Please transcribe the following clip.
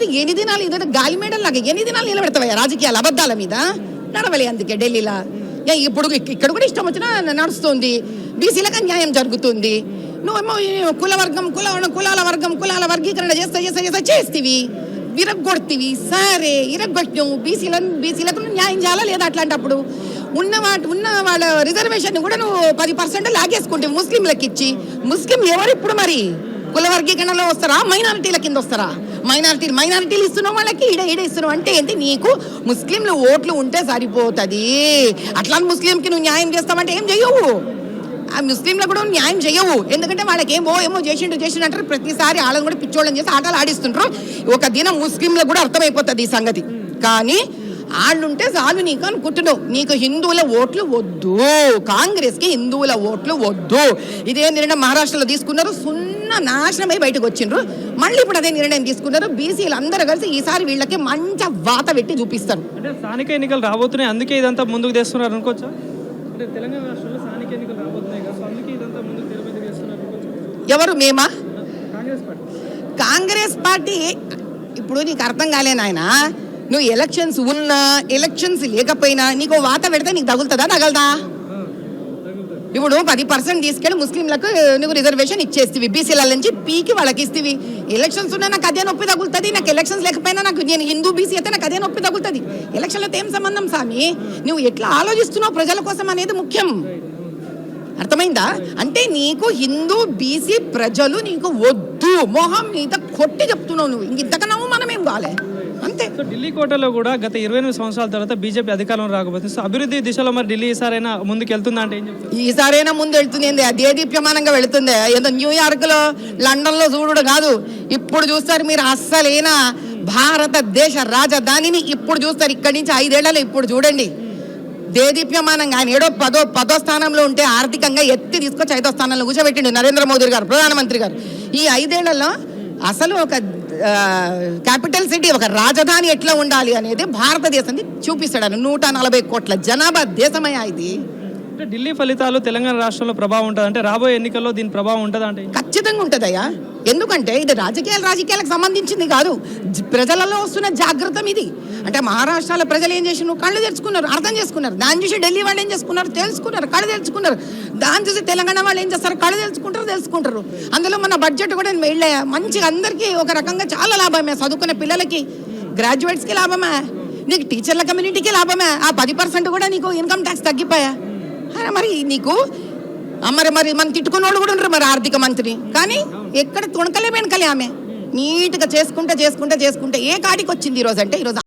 అనేది ఎన్ని దినాలు ఇదే గాలి మేడల్లాగా ఎన్ని దినాలు నిలబెడతావా రాజకీయాలు అబద్ధాల మీద నడవలే. అందుకే ఢిల్లీలో ఇప్పుడు ఇక్కడ కూడా ఇష్టం వచ్చినా నడుస్తుంది, బీసీలకు అన్యాయం జరుగుతుంది. నువ్వేమో కులాల వర్గీకరణ చేస్తేవి విరగొడతీవి. సరే ఇరగొట్టావు, బీసీలకు న్యాయం చేయాలా లేదా? అట్లాంటప్పుడు ఉన్న వాళ్ళ రిజర్వేషన్ కూడా నువ్వు 10% లాగేసుకుంటే ముస్లింలకు ఇచ్చి, ముస్లింలు ఎవరు ఇప్పుడు మరి కుల వర్గీకరణలో వస్తారా, మైనారిటీల కింద వస్తారా? మైనారిటీలు ఇస్తున్నావు వాళ్ళకి, ఈడ ఇస్తున్నావు అంటే ఏంటి? నీకు ముస్లింలు ఓట్లు ఉంటే సరిపోతుంది. అట్లా ముస్లింకి నువ్వు న్యాయం చేస్తావంటే ఏం చెయ్యవు. ఆ ముస్లింలకు కూడా న్యాయం చేయవు. ఎందుకంటే వాళ్ళకి ఏమో చేసిండు అంటారు. ప్రతిసారి వాళ్ళని కూడా పిచ్చోళ్ళని చేసి ఆటలు ఆడిస్తుంటారు. ఒక దినం ముస్లింలకు కూడా అర్థమైపోతుంది ఈ సంగతి. కానీ వాళ్ళుంటే చాలు నీకు అనుకుంటున్నావు. నీకు హిందువుల ఓట్లు వద్దు, కాంగ్రెస్కి హిందువుల ఓట్లు వద్దు. ఇదే నిర్ణయం మహారాష్ట్రలో తీసుకున్నారు, నాశనమై బయటకు వచ్చిండ్రు. మళ్ళీ ఇప్పుడు అదే నిర్ణయం తీసుకున్నారు. బీసీలు అందరూ కలిసి ఈసారి వీళ్ళకి మంచి వాత పెట్టి చూపిస్తారు. అంటే స్థానిక ఎన్నికలు రాబోతున్నాయి, అందుకే ఇదంతా ముందుకు తెస్తున్నారు అనుకోవచ్చా? అంటే తెలంగాణ రాష్ట్రంలో స్థానిక ఎన్నికలు రాబోతున్నాయి కదా, అందుకే ఇదంతా ముందుకు తెస్తున్నారు అనుకోవచ్చా? ఎవరు? మేమా? కాంగ్రెస్ పార్టీ. ఇప్పుడు నీకు అర్థం కాలే నాయన, నువ్వు ఎలక్షన్స్ ఉన్నా ఎలక్షన్స్ లేకపోయినా నీకు వాత పెడితే నీకు తగులుతుందా తగలదా? ఇప్పుడు 10% తీసుకెళ్ళి ముస్లింలకు నువ్వు రిజర్వేషన్ ఇచ్చేస్తేవి, బీసీల నుంచి పీకి వాళ్ళకి ఇస్తేవి. ఎలక్షన్స్ ఉన్నా నాకు అదే నొప్పి తగులుతుంది, నాకు ఎలక్షన్స్ లేకపోయినా నేను హిందూ బీసీ అయితే నాకు అదే నొప్పి తగులుతుంది. ఎలక్షన్లతో ఏం సంబంధం స్వామి? నువ్వు ఎట్లా ఆలోచిస్తున్నావు ప్రజల కోసం అనేది ముఖ్యం. అర్థమైందా? అంటే నీకు హిందూ బీసీ ప్రజలు నీకు వద్దు, మొహం మీద కొట్టి చెప్తున్నావు నువ్వు. ఇంతకన్నా మనమేం కాలే అంతే. సో ఢిల్లీ కోటలో కూడా గత 28 సంవత్సరాల తర్వాత బీజేపీ అధికారం రాకపోతుంది. సో అభివృద్ధి దిశలో మరి ఢిల్లీ ఈసారైనా ముందుకు వెళ్తుందా అంటే ఏం చెప్తారు? ఈసారైనా ముందు వెళ్తుంది. దేదీప్యమానంగా వెళుతుంది. ఏదో న్యూయార్క్ లో లండన్ లో చూడు కాదు, ఇప్పుడు చూస్తారు మీరు. అస్సలైనా భారతదేశ రాజధానిని ఇప్పుడు చూస్తారు. ఇక్కడి నుంచి 5 ఏళ్లలో ఇప్పుడు చూడండి దేదీప్యమానంగా. ఆయన ఏడో 10వ స్థానంలో ఉంటే ఆర్థికంగా ఎత్తి తీసుకొచ్చి 5వ స్థానంలో కూర్చోబెట్టిండు నరేంద్ర మోదీ గారు, ప్రధానమంత్రి గారు. ఈ 5 ఏళ్లలో అసలు ఒక క్యాపిటల్ సిటీ, ఒక రాజధాని ఎట్లా ఉండాలి అనేది భారతదేశాన్ని చూపిస్తాడు. 140 కోట్ల జనాభా దేశమయ్యా ఇది. అంటే ఢిల్లీ ఫలితాలు తెలంగాణ రాష్ట్రంలో ప్రభావం ఉంటుంది అంటే రాబోయే ఎన్నికల్లో దీని ప్రభావం ఉంటుందా అంటే? ఖచ్చితంగా ఉంటుందయ్యా. ఎందుకంటే ఇది రాజకీయాలకు సంబంధించింది కాదు, ప్రజలలో వస్తున్న జాగ్రత్త ఇది. అంటే మహారాష్ట్రలో ప్రజలు ఏం చేసినారు? కళ్ళు తెరుచుకున్నారు, అర్థం చేసుకున్నారు. దాన్ని చూసి ఢిల్లీ వాళ్ళు ఏం చేసుకున్నారు? తెలుసుకున్నారు, కళ్ళు తెరుచుకున్నారు. దాన్ని చూసి తెలంగాణ వాళ్ళు ఏం చేస్తారు? కళ్ళు తెలుసుకుంటారు. అందులో మన బడ్జెట్ కూడా మంచిగా అందరికీ ఒక రకంగా చాలా లాభమే. చదువుకునే పిల్లలకి, గ్రాడ్యుయేట్స్కి లాభమే, నీకు టీచర్ల కమ్యూనిటీకి లాభమే. ఆ 10% కూడా నీకు ఇన్కమ్ ట్యాక్స్ తగ్గిపోయా. మరి నీకు మరి మనం తిట్టుకున్న వాళ్ళు కూడా ఉంటారు మరి ఆర్థిక మంత్రి. కానీ ఎక్కడ తుణకలే వెనకలే ఆమె నీట్గా చేసుకుంటే ఏ కాడికి వచ్చింది ఈరోజు అంటే ఈరోజు